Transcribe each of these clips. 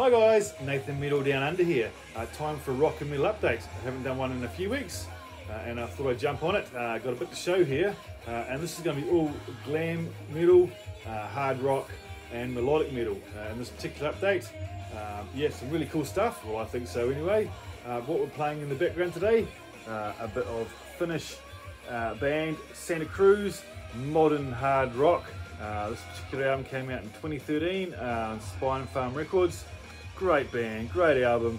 Hi guys, Nathan Metal Down Under here. Time for a rock and metal update. I haven't done one in a few weeks and I thought I'd jump on it. Got a bit to show here and this is going to be all glam metal, hard rock and melodic metal in this particular update. Yeah, some really cool stuff. Well, I think so anyway. What we're playing in the background today, a bit of Finnish band Santa Cruz, modern hard rock. This particular album came out in 2013 on Spine Farm Records. Great band, great album.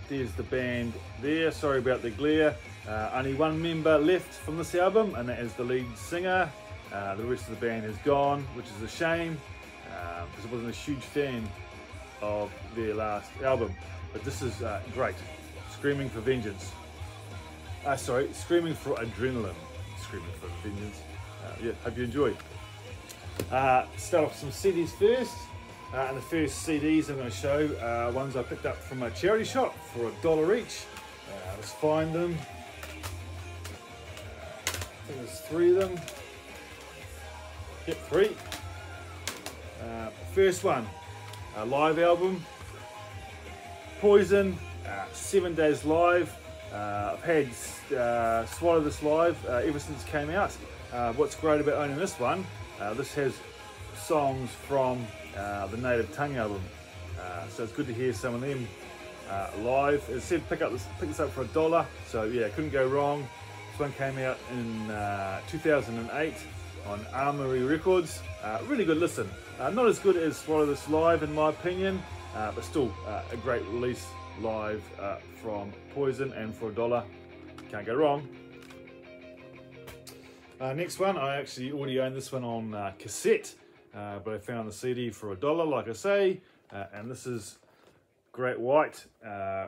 There's the band there, sorry about the glare. Only one member left from this album and that is the lead singer. The rest of the band is gone, which is a shame because I wasn't a huge fan of their last album. But this is great. Screaming for Vengeance. Sorry, Screaming for Adrenaline. Screaming for Vengeance. Yeah, hope you enjoy. Start off with some CDs first. And the first CDs I'm going to show ones I picked up from a charity shop for $1 each. Let's find them. I think there's 3 of them. Yep, 3. First one, a live album. Poison, 7 days live. I've had Swallow This live ever since it came out. What's great about owning this one, this has songs from the Native Tongue album, so it's good to hear some of them live. As I said, pick this up for $1, so yeah, couldn't go wrong. This one came out in 2008 on Armory Records. Really good listen. Not as good as Swallow This live in my opinion, but still a great release live from Poison, and for $1, can't go wrong. Next one, I actually already own this one on cassette. But I found the CD for $1, like I say, and this is Great White,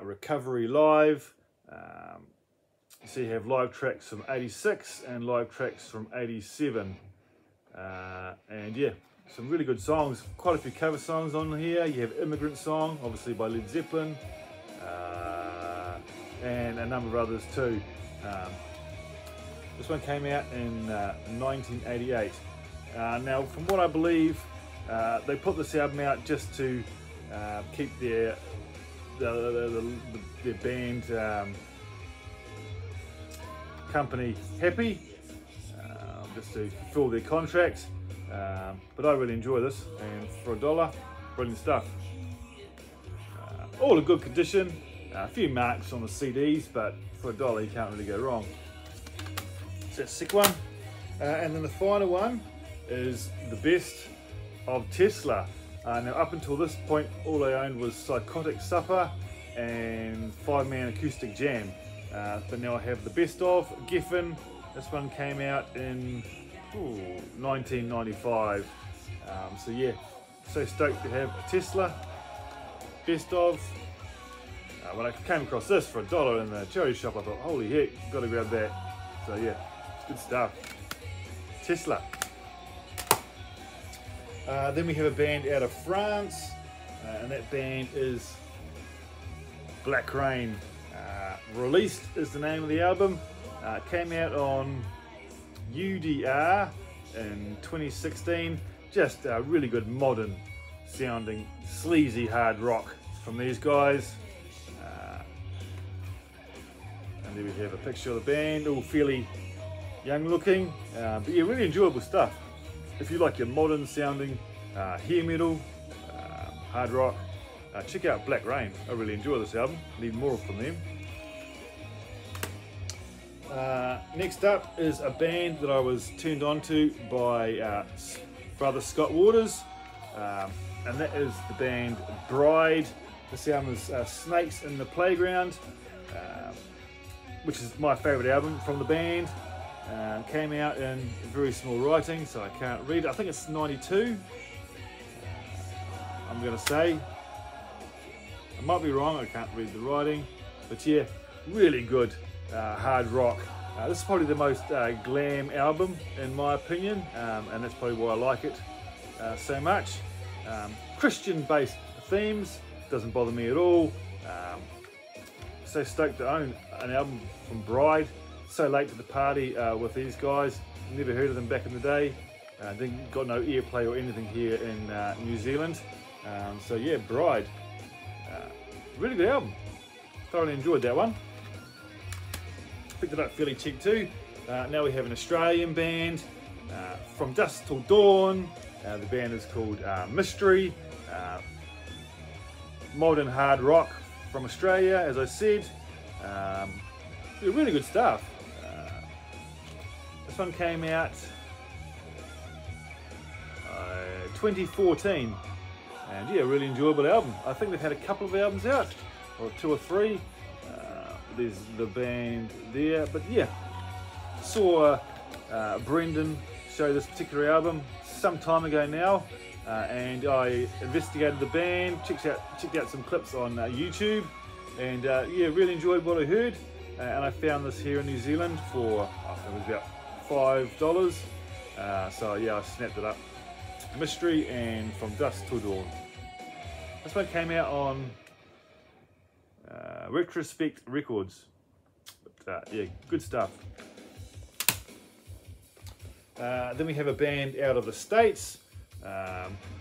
Recovery Live. So you have live tracks from '86 and live tracks from '87, and yeah, some really good songs. Quite a few cover songs on here. You have Immigrant Song, obviously by Led Zeppelin, and a number of others too. This one came out in 1988. Now, from what I believe, they put this album out just to keep their band company happy, just to fulfill their contract. But I really enjoy this, and for $1, brilliant stuff. All in good condition. A few marks on the CDs, but for $1 you can't really go wrong. So that's the sick one. And then the final one is the best of Tesla. Now up until this point all I owned was Psychotic Supper and 5-Man Acoustic Jam, but now I have the best of Geffen. This one came out in 1995, so yeah, so stoked to have a Tesla best of. When I came across this for $1 in the charity shop, I thought, holy heck, gotta grab that. So yeah, good stuff. Tesla. Then we have a band out of France, and that band is Black Rain. Released is the name of the album. Came out on UDR in 2016. Just really good modern sounding sleazy hard rock from these guys. And there we have a picture of the band, all fairly young looking, but yeah, really enjoyable stuff. If you like your modern sounding hair metal, hard rock, check out Black Rain. I really enjoy this album. Need more from them. Next up is a band that I was turned on to by brother Scott Waters, and that is the band Bride. This album is Snakes in the Playground, which is my favourite album from the band. Came out in very small writing, so I can't read it. I think it's 92. I'm going to say. I might be wrong, I can't read the writing. But yeah, really good hard rock. This is probably the most glam album in my opinion, and that's probably why I like it so much. Christian-based themes, doesn't bother me at all. So stoked to own an album from Bride. So late to the party with these guys. Never heard of them back in the day. Got no airplay or anything here in New Zealand. So yeah, Bride, really good album. Thoroughly enjoyed that one. Picked it up fairly cheap too. Now we have an Australian band, From Dusk Till Dawn. The band is called Mystery. Modern hard rock from Australia, as I said. Really good stuff. This one came out 2014, and yeah, really enjoyable album. I think they've had a couple of albums out, or 2 or 3. There's the band there, but yeah, saw Brendan show this particular album some time ago now, and I investigated the band, checked out some clips on YouTube, and yeah, really enjoyed what I heard. And I found this here in New Zealand for, it was about $5. So yeah, I snapped it up. Mystery and From Dusk Till Dawn. This one came out on Retrospect Records. But yeah, good stuff. Then we have a band out of the States.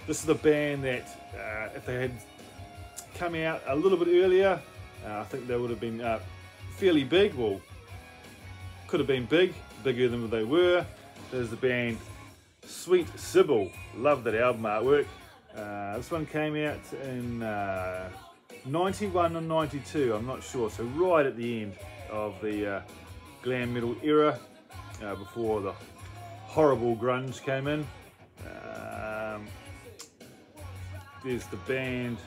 This is the band that if they had come out a little bit earlier, I think they would have been fairly big. Well, could have been bigger than they were. There's the band Sweet Sybil. Love that album artwork. This one came out in 91 or 92, I'm not sure. So right at the end of the glam metal era, before the horrible grunge came in. There's the band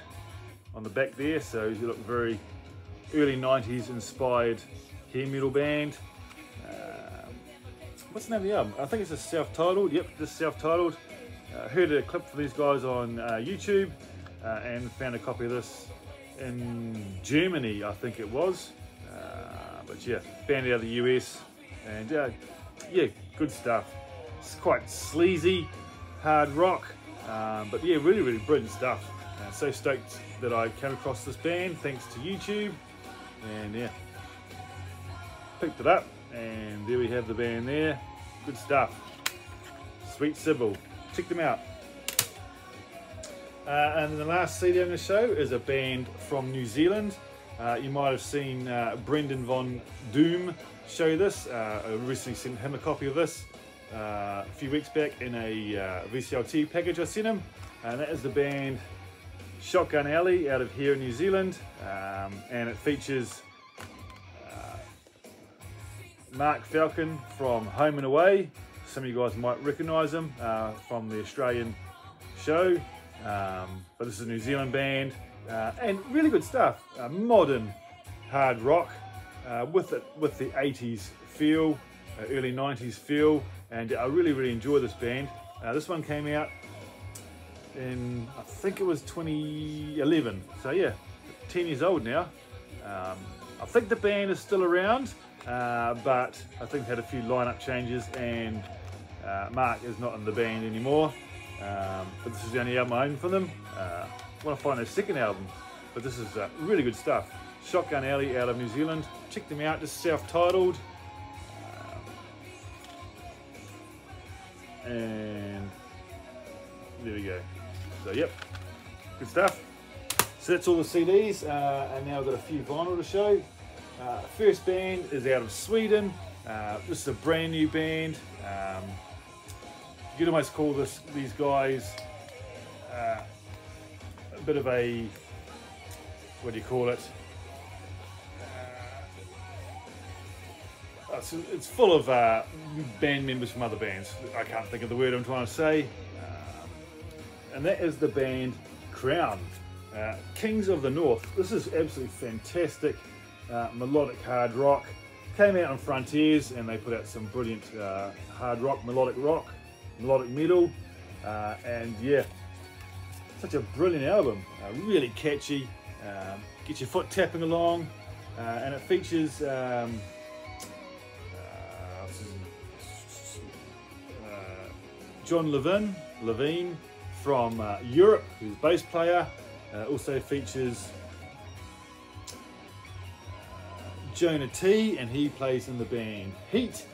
on the back there, so you look very early 90s inspired hair metal band. What's the name of the album? I think it's a self-titled. Yep, just self-titled. Heard a clip from these guys on YouTube, and found a copy of this in Germany, I think it was. But yeah, band out of the US, and yeah, good stuff. It's quite sleazy, hard rock, but yeah, really brilliant stuff. So stoked that I came across this band thanks to YouTube, and yeah, picked it up, and there we have the band there. Good stuff. Sweet Sybil. Check them out. And the last CD I'm going to show is a band from New Zealand. You might have seen Brendan Von Doom show this. I recently sent him a copy of this a few weeks back in a VCLT package I sent him. And that is the band Shotgun Alley out of here in New Zealand. And it features Mark Falcon from Home and Away. Some of you guys might recognise him from the Australian show, but this is a New Zealand band, and really good stuff. Modern hard rock with the 80s feel, early 90s feel, and I really enjoy this band. This one came out in, I think it was 2011, so yeah, 10 years old now. I think the band is still around, but I think they had a few lineup changes, and Mark is not in the band anymore. But this is the only album I own from them. I want to find their second album, but this is really good stuff. Shotgun Alley out of New Zealand. Check them out, just self-titled. And there we go. So yep, good stuff. So that's all the CDs, and now I've got a few vinyl to show. First band is out of Sweden. This is a brand new band. You could almost call these guys a bit of a, what do you call it? It's full of band members from other bands. I can't think of the word I'm trying to say. And that is the band Crown, Kings of the North. This is absolutely fantastic melodic hard rock. Came out on Frontiers, and they put out some brilliant hard rock, melodic metal, and yeah, such a brilliant album. Really catchy, get your foot tapping along, and it features John Levine from Europe, who's a bass player. Also features Jonah T, and he plays in the band Heat.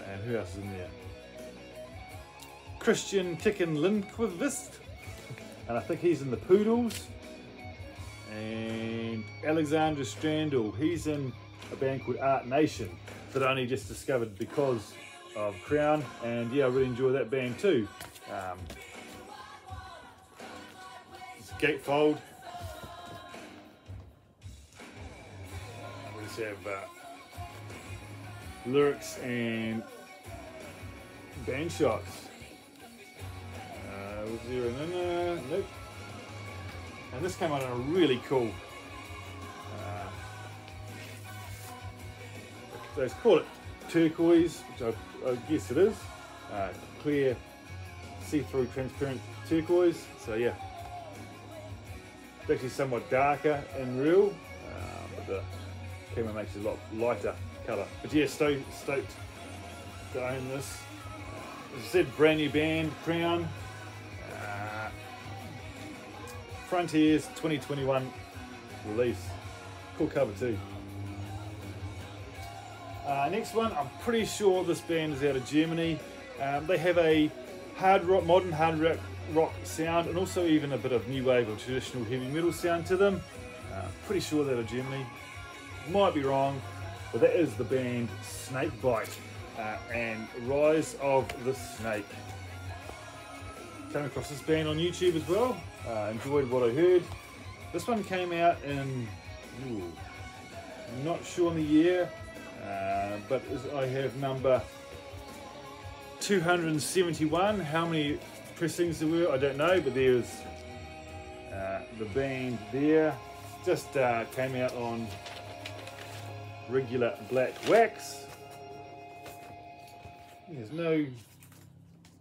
And who else is in there? Christian Kickin Lindqvist. and I think he's in the Poodles. And Alexander Strandall, he's in a band called Art Nation that I only just discovered because of Crown, and yeah, I really enjoy that band too. It's a gatefold. We just have lyrics and band shots. Was there an nope. And this came out in a really cool, they call it turquoise, which I guess it is, clear, see-through, transparent turquoise. So yeah, it's actually somewhat darker in real, but the camera makes it a lot lighter colour. But yeah, stoked to own this. As I said, brand new band, Crown. Frontiers 2021 release. Cool cover too. Next one, I'm pretty sure this band is out of Germany. They have a hard rock, modern hard rock sound, and also even a bit of new wave or traditional heavy metal sound to them. Pretty sure they're out of Germany. Might be wrong, but that is the band Snakebite and Rise of the Snake. Came across this band on YouTube as well. Enjoyed what I heard. This one came out in, I'm not sure on the year, but I have number 271. How many pressings there were, I don't know, but there's the band there. Just came out on regular black wax. There's no,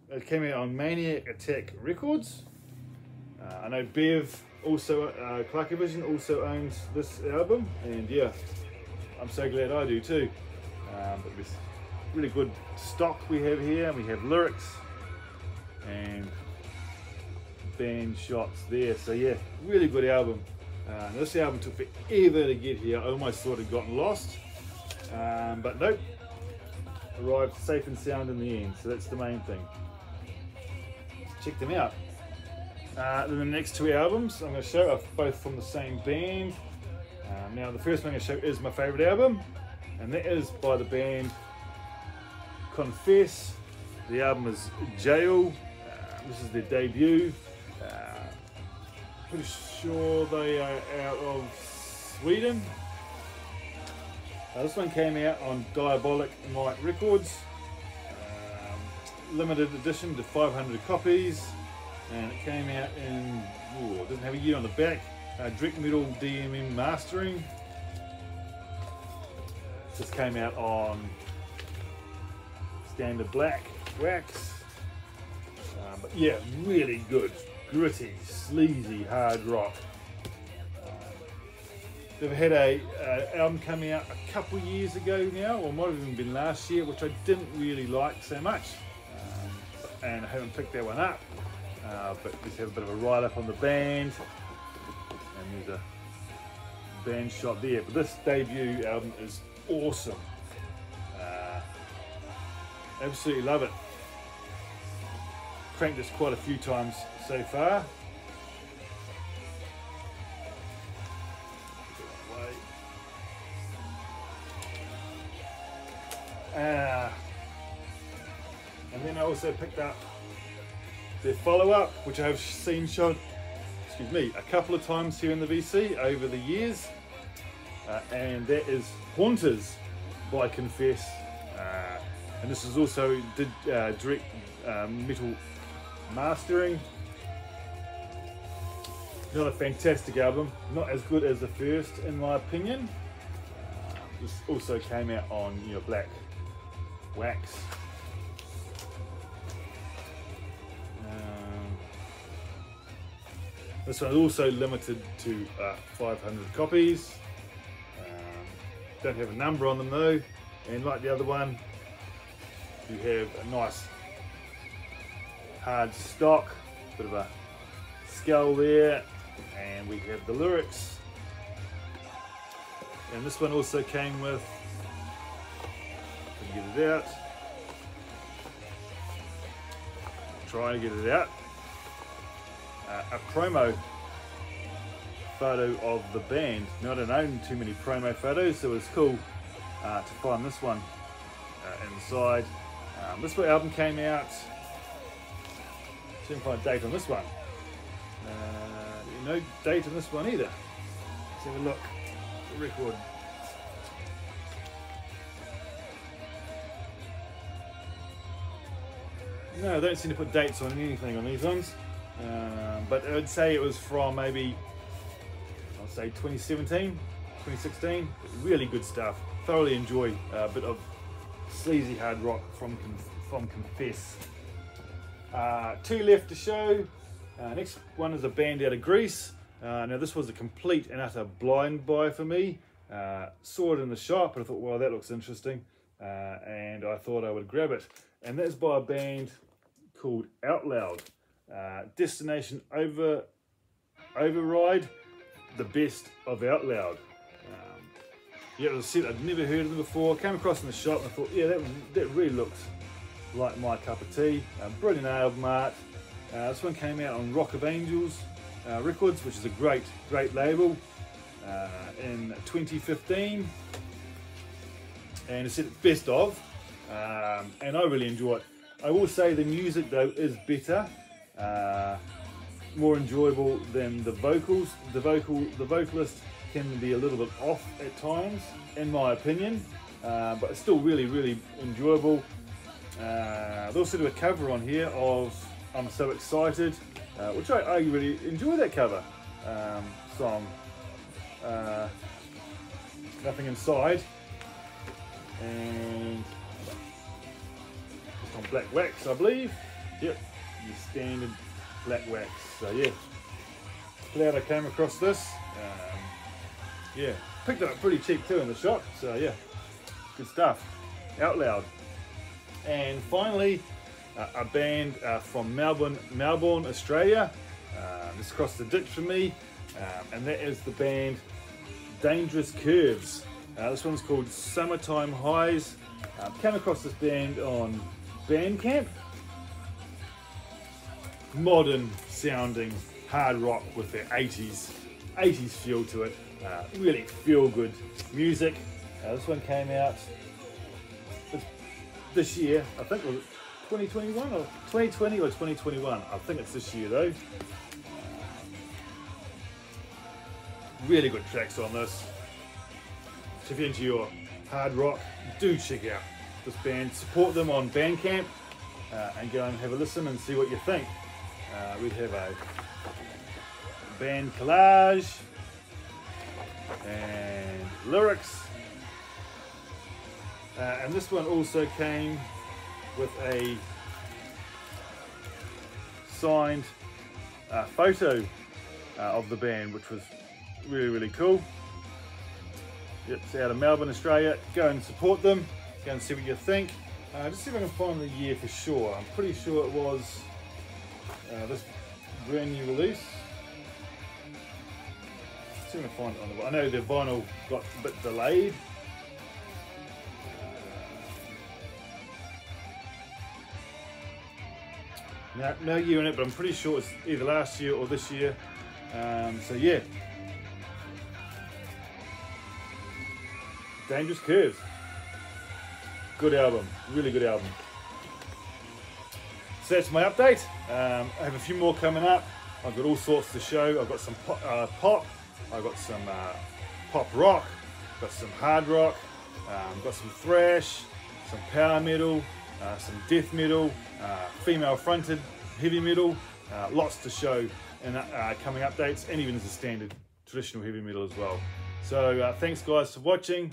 it came out on Maniac Attack Records. I know Bev also, Clark Vision also owns this album, and yeah, I'm so glad I do too. But this really good stock we have here. We have lyrics and band shots there. So yeah, really good album. This album took forever to get here. I almost thought it had gotten lost, but nope, arrived safe and sound in the end. So that's the main thing. Check them out. Then the next two albums I'm going to show are both from the same band. Now the first one I'm going to show is my favourite album, and that is by the band Confess. The album is Jail. This is their debut. Pretty sure they are out of Sweden. This one came out on Diabolic Night Records. Limited edition to 500 copies. And it came out in, it doesn't have a year on the back, Direct Metal DMM Mastering. This came out on standard black wax. But yeah, really good, gritty, sleazy, hard rock. They've had a album coming out a couple years ago now, or might have even been last year, which I didn't really like so much. And I haven't picked that one up. But let's have a bit of a write-up on the band, and there's a band shot there. But this debut album is awesome. Absolutely love it. Cranked this quite a few times so far. And then I also picked up their follow-up, which I have seen shot, a couple of times here in the VC over the years, and that is Haunters by Confess, and this is also direct metal mastering. Another fantastic album, not as good as the first in my opinion. This also came out on black wax. This one is also limited to 500 copies. Don't have a number on them though, and like the other one, you have a nice hard stock, bit of a skull there, and we have the lyrics. And this one also came with, if I can get it out, try to get it out. a promo photo of the band. Now I don't own too many promo photos, so it's cool to find this one inside. This album came out, didn't find a date on this one. No date on this one either. Let's have a look. The record. No, I don't seem to put dates on anything on these ones. But I would say it was from maybe, I'll say 2017, 2016. Really good stuff. Thoroughly enjoy a bit of sleazy hard rock from Confess. Two left to show. Next one is a band out of Greece. Now this was a complete and utter blind buy for me. Saw it in the shop and I thought, well, that looks interesting. And I thought I would grab it. And that's by a band called Out Loud. Destination Override, the best of Out Loud. Yeah, as I said, I'd never heard of them before. Came across in the shop and I thought, yeah, that really looks like my cup of tea. Brilliant album art. This one came out on Rock of Angels Records, which is a great label, in 2015. And it's said best of, and I really enjoy it. I will say the music though is better, more enjoyable than the vocals. The vocalist can be a little bit off at times, in my opinion, but it's still really enjoyable. They also do a cover on here of I'm So Excited, which I really enjoy that cover song. Nothing Inside, and it's on black wax, I believe. Yep, your standard black wax. So yeah, glad I came across this. Yeah, picked it up pretty cheap too in the shop. So yeah, good stuff. Out Loud. And finally, a band from Melbourne, Australia. Just across the ditch from me, and that is the band Dangerous Curves. This one's called Summertime Highs. Came across this band on Bandcamp. Modern sounding hard rock with their 80s feel to it. Really feel good music. This one came out this year, I think. Was it 2021 or 2020 or 2021? I think it's this year though. Really good tracks on this. So if you're into your hard rock, do check out this band. Support them on Bandcamp and go and have a listen and see what you think. We have a band collage and lyrics. And this one also came with a signed photo of the band, which was really cool. It's out of Melbourne, Australia. Go and support them. Go and see what you think. Just see if I can find the year for sure. I'm pretty sure it was this brand new release. See if I can find it on the. I know the vinyl got a bit delayed. No year in it, but I'm pretty sure it's either last year or this year. So yeah, Dangerous Curves. Good album, really good album. So that's my update. I have a few more coming up. I've got all sorts to show. I've got some pop, I've got some pop rock, got some hard rock, got some thrash, some power metal, some death metal, female fronted heavy metal, lots to show in coming updates, and even as a standard traditional heavy metal as well. So thanks guys for watching.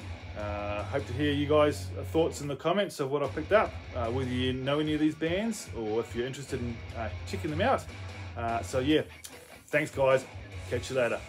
Hope to hear you guys' thoughts in the comments of what I picked up, whether you know any of these bands or if you're interested in checking them out. So yeah, thanks guys, catch you later.